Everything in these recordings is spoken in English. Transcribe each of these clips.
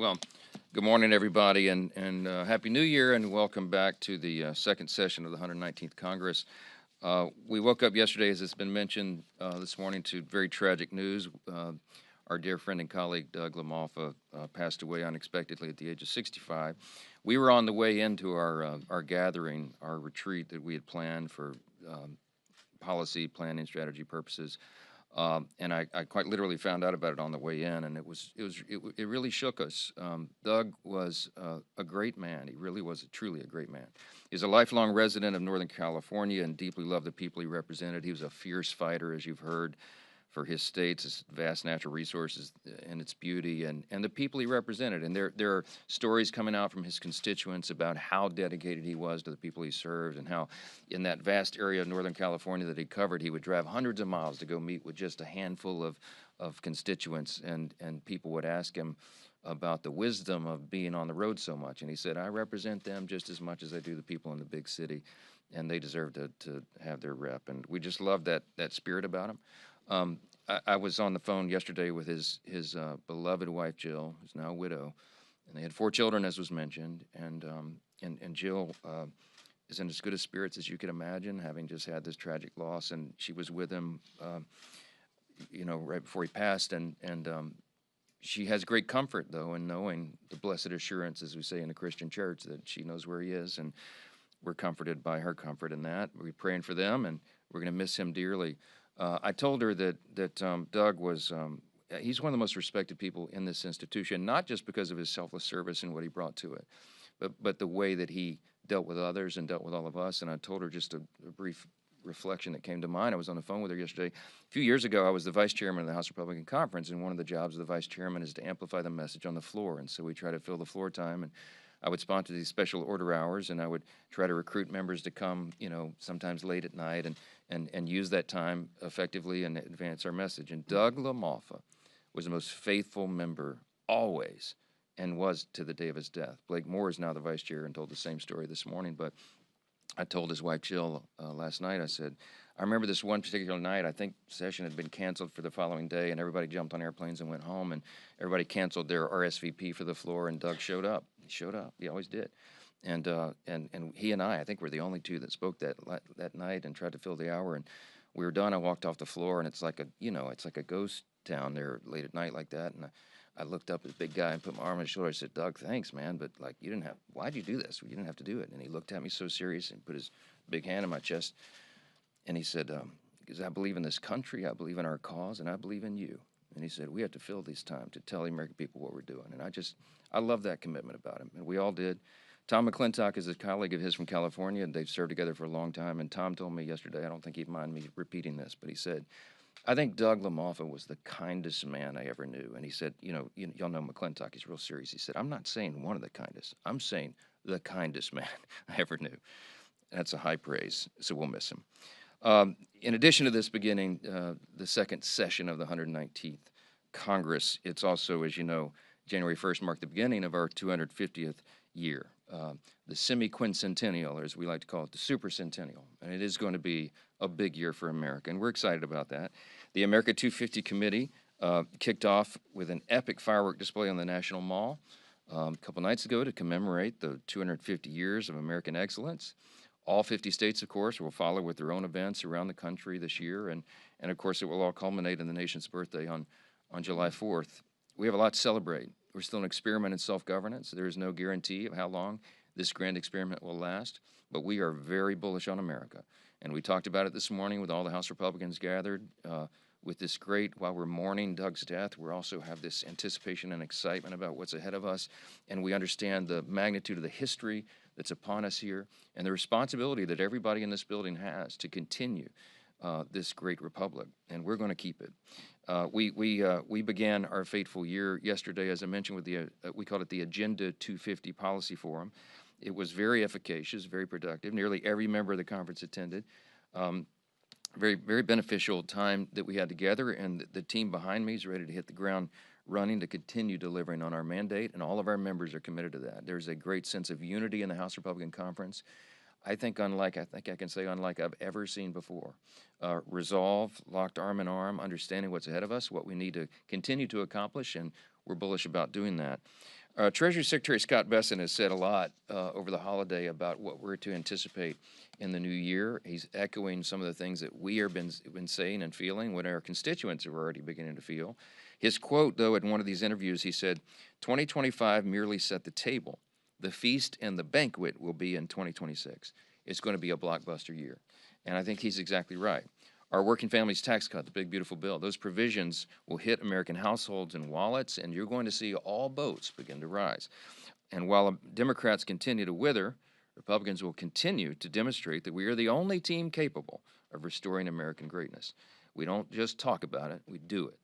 Well, good morning, everybody, and Happy New Year, and welcome back to the second session of the 119th Congress. We woke up yesterday, as it's been mentioned this morning, to very tragic news. Our dear friend and colleague, Doug Lamalfa, passed away unexpectedly at the age of 65. We were on the way into our gathering, our retreat that we had planned for policy, planning, strategy purposes. And I quite literally found out about it on the way in, and it really shook us. Doug was a great man. He really was truly a great man. He's a lifelong resident of Northern California and deeply loved the people he represented. He was a fierce fighter, as you've heard, for his state's its vast natural resources and its beauty, and the people he represented. And there are stories coming out from his constituents about how dedicated he was to the people he served, and how in that vast area of Northern California that he covered, he would drive hundreds of miles to go meet with just a handful of constituents, and people would ask him about the wisdom of being on the road so much. And he said, I represent them just as much as I do the people in the big city, and they deserve to have their rep. And we just love that spirit about him. I was on the phone yesterday with his beloved wife, Jill, who's now a widow, and they had 4 children, as was mentioned, and Jill is in as good a spirits as you could imagine, having just had this tragic loss, and she was with him, right before he passed, and she has great comfort, though, in knowing the blessed assurance, as we say in the Christian church, that she knows where he is, and we're comforted by her comfort in that. We're praying for them, and we're going to miss him dearly. I told her that Doug was, he's one of the most respected people in this institution, not just because of his selfless service and what he brought to it, but the way that he dealt with others and dealt with all of us. And I told her just a brief reflection that came to mind. I was on the phone with her yesterday. A few years ago, I was the vice chairman of the House Republican Conference, and one of the jobs of the vice chairman is to amplify the message on the floor. And so we try to fill the floor time, and I would sponsor these special order hours, and I would try to recruit members to come, sometimes late at night, and use that time effectively and advance our message. And Doug Lamalfa was the most faithful member always, and was to the day of his death. Blake Moore is now the vice chair and told the same story this morning, but I told his wife Jill last night, I said, I remember this one particular night, I think session had been canceled for the following day, and everybody jumped on airplanes and went home, and everybody canceled their RSVP for the floor, and Doug showed up. He showed up. He always did. And he and I think, were the only two that spoke that night and tried to fill the hour. And we were done. I walked off the floor, and it's like a ghost town there late at night like that. And I looked up at the big guy and put my arm on his shoulder. I said, Doug, thanks, man, but why'd you do this? You didn't have to do it. And he looked at me so serious and put his big hand on my chest, and he said, because I believe in this country, I believe in our cause, and I believe in you. And he said, we have to fill this time to tell the American people what we're doing. And I love that commitment about him, and we all did. Tom McClintock is a colleague of his from California, and they've served together for a long time. And Tom told me yesterday, I don't think he'd mind me repeating this, but he said, I think Doug Lamalfa was the kindest man I ever knew. And he said, y'all know McClintock, he's real serious. He said, I'm not saying one of the kindest. I'm saying the kindest man I ever knew. That's a high praise, so we'll miss him. In addition to this beginning the second session of the 119th Congress, it's also, as you know, January 1st marked the beginning of our 250th year, the semi-quincentennial, or as we like to call it, the supercentennial. And it is going to be a big year for America, and we're excited about that. The America 250 Committee kicked off with an epic firework display on the National Mall a couple nights ago to commemorate the 250 years of American excellence. All 50 states, of course, will follow with their own events around the country this year, and of course, it will all culminate in the nation's birthday on July 4th. We have a lot to celebrate. We're still an experiment in self-governance. There is no guarantee of how long this grand experiment will last, but we are very bullish on America. And we talked about it this morning with all the House Republicans gathered. With this while we're mourning Doug's death, we also have this anticipation and excitement about what's ahead of us, and we understand the magnitude of the history that's upon us here, and the responsibility that everybody in this building has to continue this great republic, and we're going to keep it. We began our fateful year yesterday, as I mentioned, with we called it the Agenda 250 Policy Forum. It was very efficacious, very productive. Nearly every member of the conference attended. Very, very beneficial time that we had together, and the team behind me is ready to hit the ground running to continue delivering on our mandate, and all of our members are committed to that. There's a great sense of unity in the House Republican Conference. I think I can say unlike I've ever seen before. Resolve, locked arm in arm, understanding what's ahead of us, what we need to continue to accomplish, and we're bullish about doing that. Treasury Secretary Scott Bessent has said a lot over the holiday about what we're to anticipate in the new year. He's echoing some of the things that we have been saying and feeling, what our constituents are already beginning to feel. His quote, though, in one of these interviews, he said, 2025 merely set the table. The feast and the banquet will be in 2026. It's going to be a blockbuster year. And I think he's exactly right. Our working families tax cut, the big beautiful bill, those provisions will hit American households and wallets, and you're going to see all boats begin to rise. And while Democrats continue to wither, Republicans will continue to demonstrate that we are the only team capable of restoring American greatness. We don't just talk about it, we do it.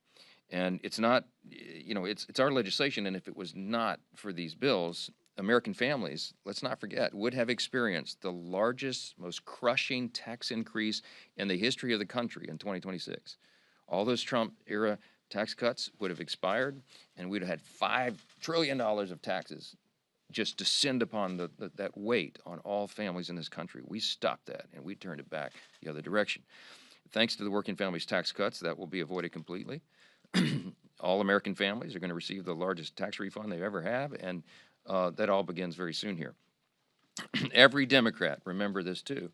And it's not, it's our legislation, and if it was not for these bills, American families, let's not forget, would have experienced the largest, most crushing tax increase in the history of the country in 2026. All those Trump-era tax cuts would have expired, and we'd have had $5 trillion of taxes just descend upon that weight on all families in this country. We stopped that, and we turned it back the other direction. Thanks to the working families tax cuts, that will be avoided completely. All American families are going to receive the largest tax refund they ever have, and that all begins very soon here. Every Democrat, remember this too,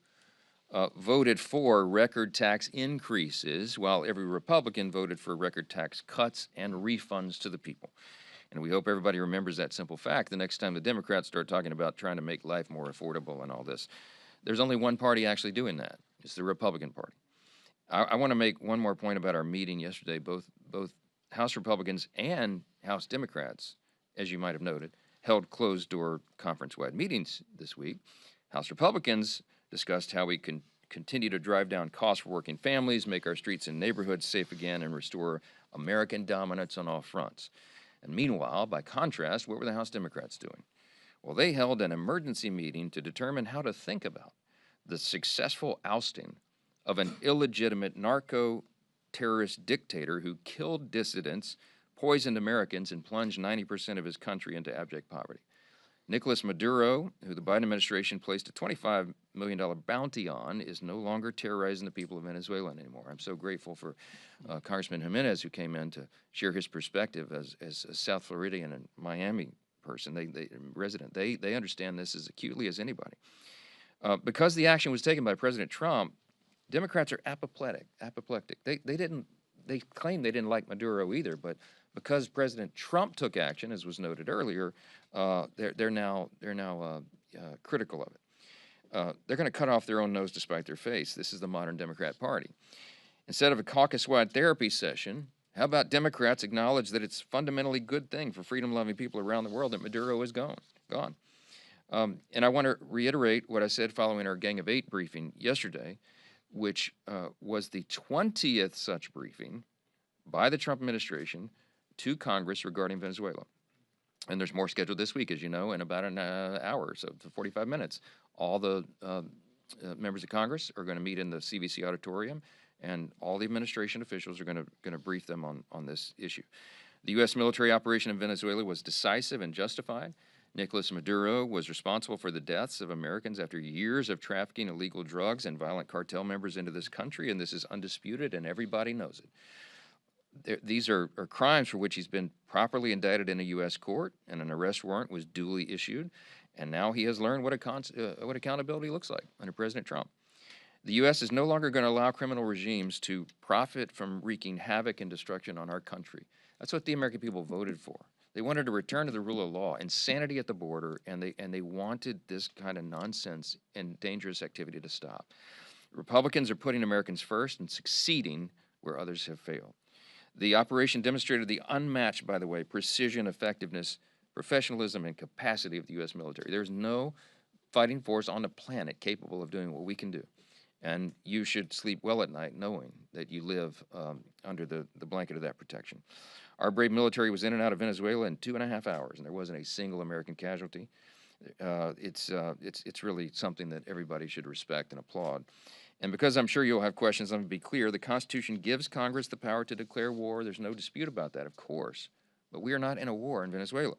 voted for record tax increases, while every Republican voted for record tax cuts and refunds to the people. And we hope everybody remembers that simple fact the next time the Democrats start talking about trying to make life more affordable and all this. There's only one party actually doing that. It's the Republican Party. I want to make one more point about our meeting yesterday. Both House Republicans and House Democrats, as you might have noted, held closed-door conference-wide meetings this week. House Republicans discussed how we can continue to drive down costs for working families, make our streets and neighborhoods safe again, and restore American dominance on all fronts. And meanwhile, by contrast, what were the House Democrats doing? Well, they held an emergency meeting to determine how to think about the successful ousting of an illegitimate narco-terrorist dictator who killed dissidents, poisoned Americans, and plunged 90% of his country into abject poverty. Nicolas Maduro, who the Biden administration placed a $25 million bounty on, is no longer terrorizing the people of Venezuela anymore. I'm so grateful for Congressman Jimenez, who came in to share his perspective as a South Floridian and Miami person, resident. They understand this as acutely as anybody. Because the action was taken by President Trump, Democrats are apoplectic. They claim they didn't like Maduro either, but because President Trump took action, as was noted earlier, they're now critical of it. They're going to cut off their own nose to spite their face. This is the modern Democrat Party. Instead of a caucus-wide therapy session, how about Democrats acknowledge that it's a fundamentally good thing for freedom-loving people around the world that Maduro is gone? And I want to reiterate what I said following our Gang of Eight briefing yesterday, which was the 20th such briefing by the Trump administration to Congress regarding Venezuela. And there's more scheduled this week, as you know, in about an hour or so, 45 minutes. All the members of Congress are going to meet in the CVC auditorium, and all the administration officials are going to brief them on this issue. The U.S. military operation in Venezuela was decisive and justified. Nicolas Maduro was responsible for the deaths of Americans after years of trafficking illegal drugs and violent cartel members into this country, and this is undisputed, and everybody knows it. These are crimes for which he's been properly indicted in a U.S. court, and an arrest warrant was duly issued, and now he has learned what accountability looks like under President Trump. The U.S. is no longer going to allow criminal regimes to profit from wreaking havoc and destruction on our country. That's what the American people voted for. They wanted to return to the rule of law, insanity at the border, and they wanted this kind of nonsense and dangerous activity to stop. Republicans are putting Americans first and succeeding where others have failed. The operation demonstrated the unmatched, by the way, precision, effectiveness, professionalism, and capacity of the U.S. military. There's no fighting force on the planet capable of doing what we can do. And you should sleep well at night knowing that you live under the blanket of that protection. Our brave military was in and out of Venezuela in 2.5 hours, and there wasn't a single American casualty. It's really something that everybody should respect and applaud. And because I'm sure you'll have questions, let me be clear. The Constitution gives Congress the power to declare war. There's no dispute about that, of course. But we are not in a war in Venezuela.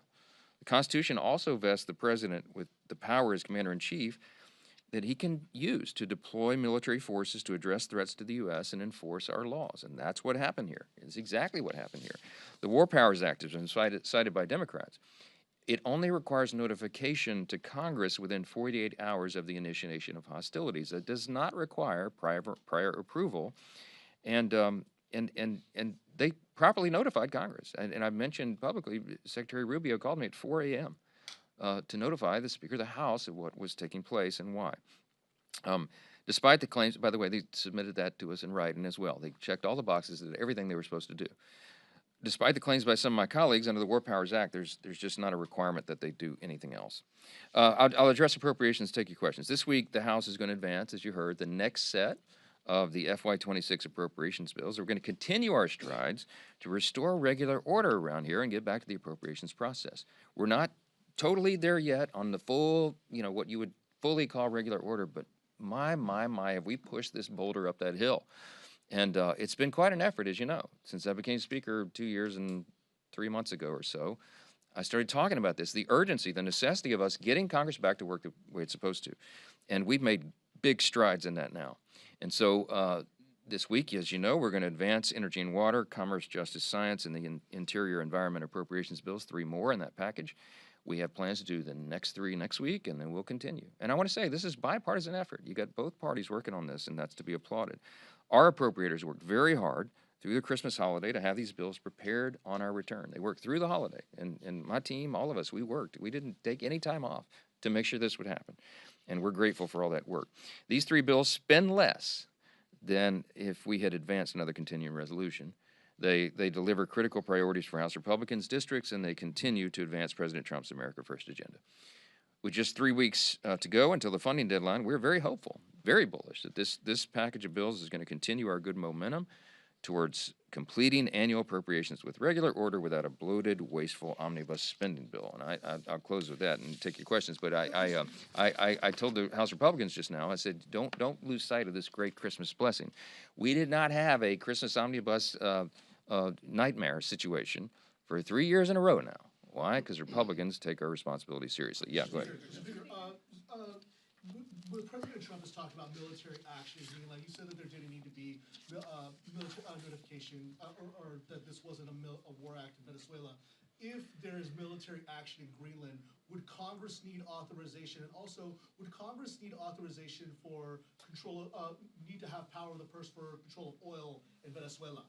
The Constitution also vests the president with the power as commander-in-chief that he can use to deploy military forces to address threats to the U.S. and enforce our laws. And that's what happened here. It's exactly what happened here. The War Powers Act has been cited by Democrats. It only requires notification to Congress within 48 hours of the initiation of hostilities. It does not require prior approval, and they properly notified Congress. And I've mentioned publicly, Secretary Rubio called me at 4 a.m. To notify the Speaker of the House of what was taking place and why. Despite the claims, by the way, they submitted that to us in writing as well. They checked all the boxes, did everything they were supposed to do. Despite the claims by some of my colleagues under the War Powers Act, there's just not a requirement that they do anything else. I'll address appropriations, take your questions. This week, the House is going to advance, as you heard, the next set of the FY26 appropriations bills. We're going to continue our strides to restore regular order around here and get back to the appropriations process. We're not totally there yet on the full, what you would fully call regular order, but my, have we pushed this boulder up that hill. And it's been quite an effort, as you know. Since I became Speaker 2 years and 3 months ago or so, I started talking about this, the urgency, the necessity of us getting Congress back to work the way it's supposed to. And we've made big strides in that now. And so this week, as you know, we're going to advance energy and water, commerce, justice, science, and the interior environment appropriations bills, 3 more in that package. We have plans to do the next 3 next week, and then we'll continue. And I want to say, this is bipartisan effort. You got both parties working on this, and that's to be applauded. Our appropriators worked very hard through the Christmas holiday to have these bills prepared on our return. They worked through the holiday, and my team, all of us, we worked. We didn't take any time off to make sure this would happen, and we're grateful for all that work. These 3 bills spend less than if we had advanced another continuing resolution. They deliver critical priorities for House Republicans' districts, and they continue to advance President Trump's America First agenda. With just 3 weeks to go until the funding deadline, we're very hopeful, very bullish that this package of bills is going to continue our good momentum towards completing annual appropriations with regular order without a bloated, wasteful omnibus spending bill. And I'll close with that and take your questions. But I told the House Republicans just now, I said, don't lose sight of this great Christmas blessing. We did not have a Christmas omnibus nightmare situation for 3 years in a row now. Why? Because Republicans take our responsibility seriously. Yeah, go ahead. When President Trump has talked about military action, like you said that there didn't need to be military notification or that this wasn't a war act in Venezuela. If there is military action in Greenland, would Congress need authorization? And also, would Congress need authorization for control, need to have power of the purse for control of oil in Venezuela?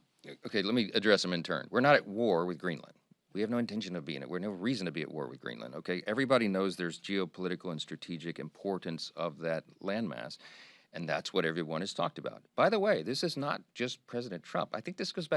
Okay, let me address them in turn. We're not at war with Greenland. We have no intention of being it. We have no reason to be at war with Greenland, okay? Everybody knows there's geopolitical and strategic importance of that landmass, and that's what everyone has talked about. By the way, this is not just President Trump. I think this goes back